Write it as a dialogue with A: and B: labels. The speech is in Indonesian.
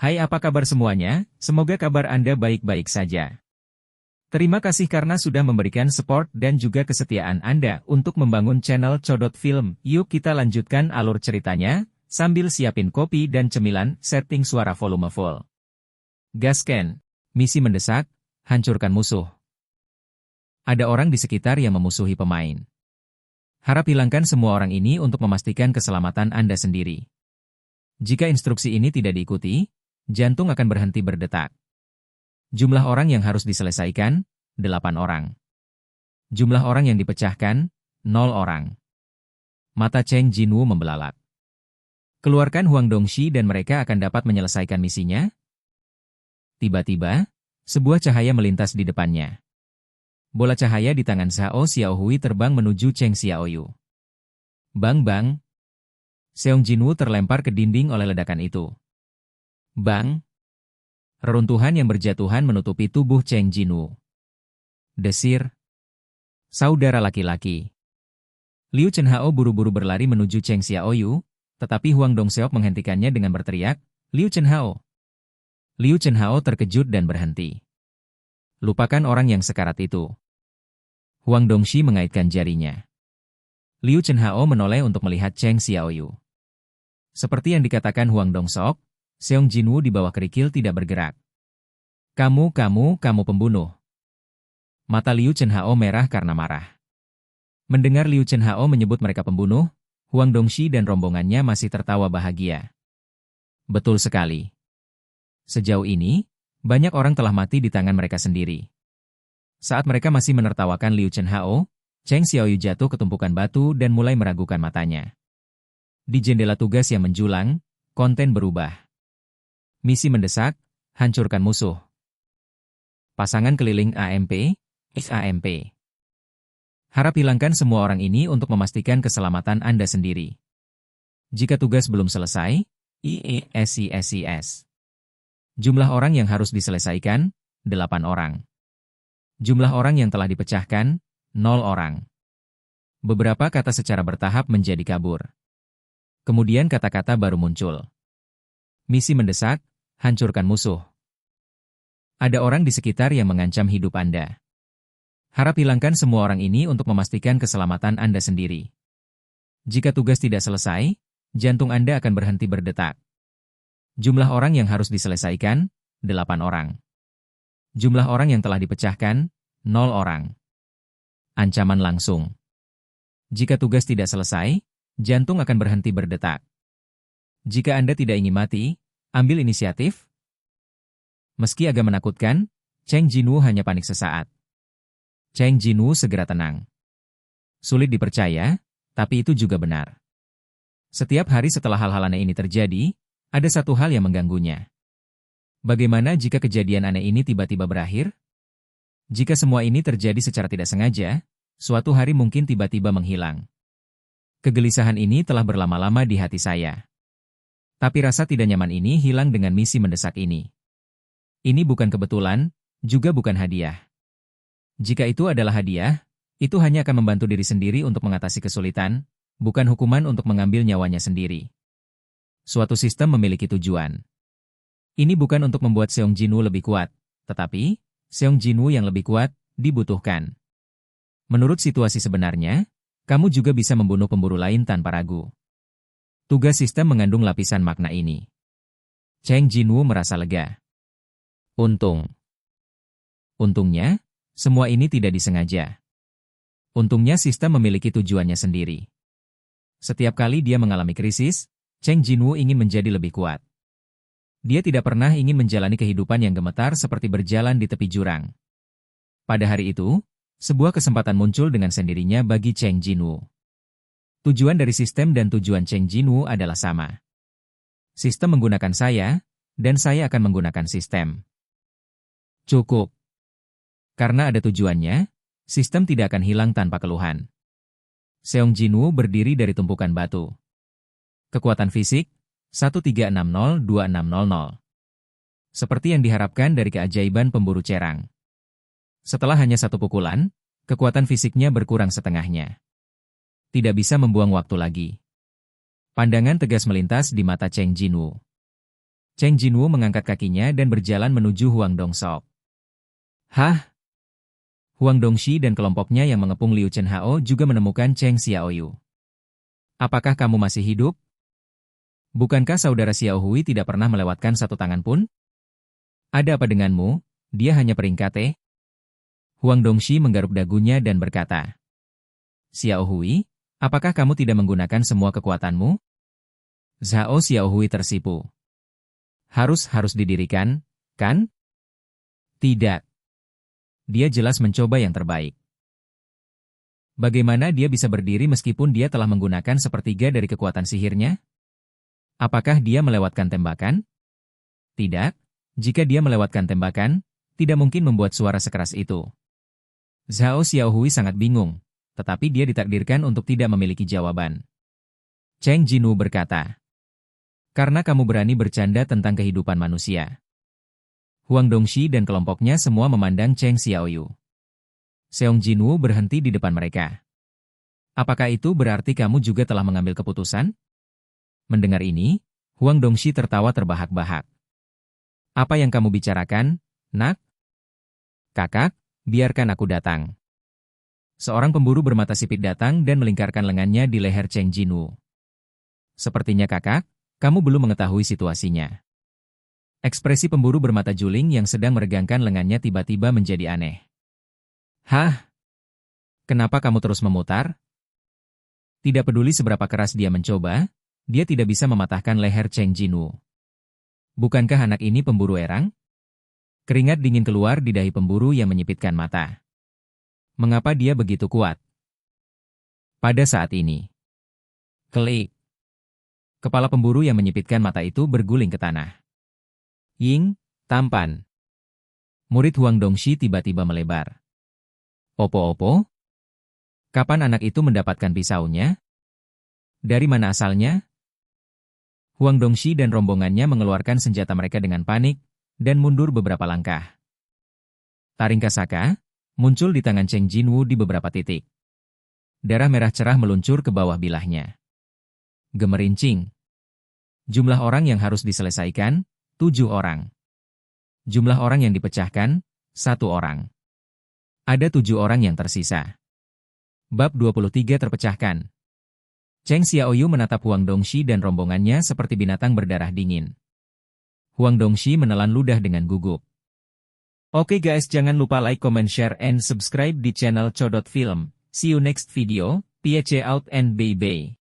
A: Hai, apa kabar semuanya? Semoga kabar Anda baik-baik saja. Terima kasih karena sudah memberikan support dan juga kesetiaan Anda untuk membangun channel Codot Film. Yuk kita lanjutkan alur ceritanya, sambil siapin kopi dan cemilan, setting suara volume full. Gasken. Misi mendesak, hancurkan musuh. Ada orang di sekitar yang memusuhi pemain. Harap hilangkan semua orang ini untuk memastikan keselamatan Anda sendiri. Jika instruksi ini tidak diikuti, jantung akan berhenti berdetak. Jumlah orang yang harus diselesaikan, 8 orang. Jumlah orang yang dipecahkan, 0 orang. Mata Cheng Jinwoo membelalak. Keluarkan Huang Dongxi dan mereka akan dapat menyelesaikan misinya? Tiba-tiba, sebuah cahaya melintas di depannya. Bola cahaya di tangan Zhao Xiaohui terbang menuju Cheng Xiaoyu. Bang-bang. Seong Jinwoo terlempar ke dinding oleh ledakan itu. Bang! Reruntuhan yang berjatuhan menutupi tubuh Cheng Jinwoo. Desir. Saudara laki-laki. Liu Chenhao buru-buru berlari menuju Cheng Xiaoyu, tetapi Huang Dongseok menghentikannya dengan berteriak, Liu Chenhao. Liu Chenhao terkejut dan berhenti. Lupakan orang yang sekarat itu. Huang Dongxi mengaitkan jarinya. Liu Chenhao menoleh untuk melihat Cheng Xiaoyu. Seperti yang dikatakan Huang Dongseok, Seong Jinwoo di bawah kerikil tidak bergerak. Kamu pembunuh. Mata Liu Chenhao merah karena marah. Mendengar Liu Chenhao menyebut mereka pembunuh, Huang Dongxi dan rombongannya masih tertawa bahagia. Betul sekali. Sejauh ini, banyak orang telah mati di tangan mereka sendiri. Saat mereka masih menertawakan Liu Chenhao, Cheng Xiaoyu jatuh ke tumpukan batu dan mulai meragukan matanya. Di jendela tugas yang menjulang, konten berubah. Misi mendesak, hancurkan musuh. Pasangan keliling AMP, XAMP. Harap hilangkan semua orang ini untuk memastikan keselamatan Anda sendiri. Jika tugas belum selesai, IESISIS. Jumlah orang yang harus diselesaikan, 8 orang. Jumlah orang yang telah dipecahkan, 0 orang. Beberapa kata secara bertahap menjadi kabur. Kemudian kata-kata baru muncul. Misi mendesak, hancurkan musuh. Ada orang di sekitar yang mengancam hidup Anda. Harap hilangkan semua orang ini untuk memastikan keselamatan Anda sendiri. Jika tugas tidak selesai, jantung Anda akan berhenti berdetak. Jumlah orang yang harus diselesaikan, 8 orang. Jumlah orang yang telah dipecahkan, 0 orang. Ancaman langsung. Jika tugas tidak selesai, jantung akan berhenti berdetak. Jika Anda tidak ingin mati, ambil inisiatif. Meski agak menakutkan, Cheng Jinwoo hanya panik sesaat. Cheng Jinwoo segera tenang. Sulit dipercaya, tapi itu juga benar. Setiap hari setelah hal-hal aneh ini terjadi, ada satu hal yang mengganggunya. Bagaimana jika kejadian aneh ini tiba-tiba berakhir? Jika semua ini terjadi secara tidak sengaja, suatu hari mungkin tiba-tiba menghilang. Kegelisahan ini telah berlama-lama di hati saya. Tapi rasa tidak nyaman ini hilang dengan misi mendesak ini. Ini bukan kebetulan, juga bukan hadiah. Jika itu adalah hadiah, itu hanya akan membantu diri sendiri untuk mengatasi kesulitan, bukan hukuman untuk mengambil nyawanya sendiri. Suatu sistem memiliki tujuan. Ini bukan untuk membuat Seong Jinwoo lebih kuat, tetapi Seong Jinwoo yang lebih kuat dibutuhkan. Menurut situasi sebenarnya, kamu juga bisa membunuh pemburu lain tanpa ragu. Tugas sistem mengandung lapisan makna ini. Cheng Jinwoo merasa lega. Untungnya, semua ini tidak disengaja. Untungnya sistem memiliki tujuannya sendiri. Setiap kali dia mengalami krisis, Cheng Jinwoo ingin menjadi lebih kuat. Dia tidak pernah ingin menjalani kehidupan yang gemetar seperti berjalan di tepi jurang. Pada hari itu, sebuah kesempatan muncul dengan sendirinya bagi Cheng Jinwoo. Tujuan dari sistem dan tujuan Cheng Jinwoo adalah sama. Sistem menggunakan saya, dan saya akan menggunakan sistem. Cukup. Karena ada tujuannya, sistem tidak akan hilang tanpa keluhan. Seong Jinwoo berdiri dari tumpukan batu. Kekuatan fisik, 1360-2600. Seperti yang diharapkan dari keajaiban pemburu cerang. Setelah hanya satu pukulan, kekuatan fisiknya berkurang setengahnya. Tidak bisa membuang waktu lagi. Pandangan tegas melintas di mata Cheng Jinwoo. Cheng Jinwoo mengangkat kakinya dan berjalan menuju Huang Dongsok. Hah? Huang Dongxi dan kelompoknya yang mengepung Liu Chen Hao juga menemukan Cheng Xiaoyu. Apakah kamu masih hidup? Bukankah saudara Xiao Hui tidak pernah melewatkan satu tangan pun? Ada apa denganmu? Dia hanya peringkat. Huang Dongxi menggaruk dagunya dan berkata, Xiao Hui, apakah kamu tidak menggunakan semua kekuatanmu? Zhao Xiao Hui tersipu. Harus didirikan, kan? Tidak. Dia jelas mencoba yang terbaik. Bagaimana dia bisa berdiri meskipun dia telah menggunakan sepertiga dari kekuatan sihirnya? Apakah dia melewatkan tembakan? Tidak. Jika dia melewatkan tembakan, tidak mungkin membuat suara sekeras itu. Zhao Xiaohui sangat bingung, tetapi dia ditakdirkan untuk tidak memiliki jawaban. Cheng Jinwoo berkata, karena kamu berani bercanda tentang kehidupan manusia. Huang Dongxi dan kelompoknya semua memandang Cheng Xiaoyu. Seong Jinwoo berhenti di depan mereka. Apakah itu berarti kamu juga telah mengambil keputusan? Mendengar ini, Huang Dongxi tertawa terbahak-bahak. Apa yang kamu bicarakan, nak? Kakak, biarkan aku datang. Seorang pemburu bermata sipit datang dan melingkarkan lengannya di leher Cheng Jinwoo. Sepertinya kakak, kamu belum mengetahui situasinya. Ekspresi pemburu bermata juling yang sedang meregangkan lengannya tiba-tiba menjadi aneh. Hah? Kenapa kamu terus memutar? Tidak peduli seberapa keras dia mencoba, dia tidak bisa mematahkan leher Cheng Jinwoo. Bukankah anak ini pemburu erang? Keringat dingin keluar di dahi pemburu yang menyipitkan mata. Mengapa dia begitu kuat? Pada saat ini. Klik. Kepala pemburu yang menyipitkan mata itu berguling ke tanah. Ying, tampan. Murid Huang Dongxi tiba-tiba melebar. Opo-opo? Kapan anak itu mendapatkan pisaunya? Dari mana asalnya? Huang Dongxi dan rombongannya mengeluarkan senjata mereka dengan panik, dan mundur beberapa langkah. Taring Kasaka muncul di tangan Cheng Jinwoo di beberapa titik. Darah merah cerah meluncur ke bawah bilahnya. Gemerincing. Jumlah orang yang harus diselesaikan, 7 orang. Jumlah orang yang dipecahkan, 1 orang. Ada 7 orang yang tersisa. Bab 23 terpecahkan. Cheng Xiaoyu menatap Huang Dongxi dan rombongannya seperti binatang berdarah dingin. Huang Dongxi menelan ludah dengan gugup. Oke guys, jangan lupa like, comment, share, and subscribe di channel Codot Film. See you next video, PAC out and bye-bye.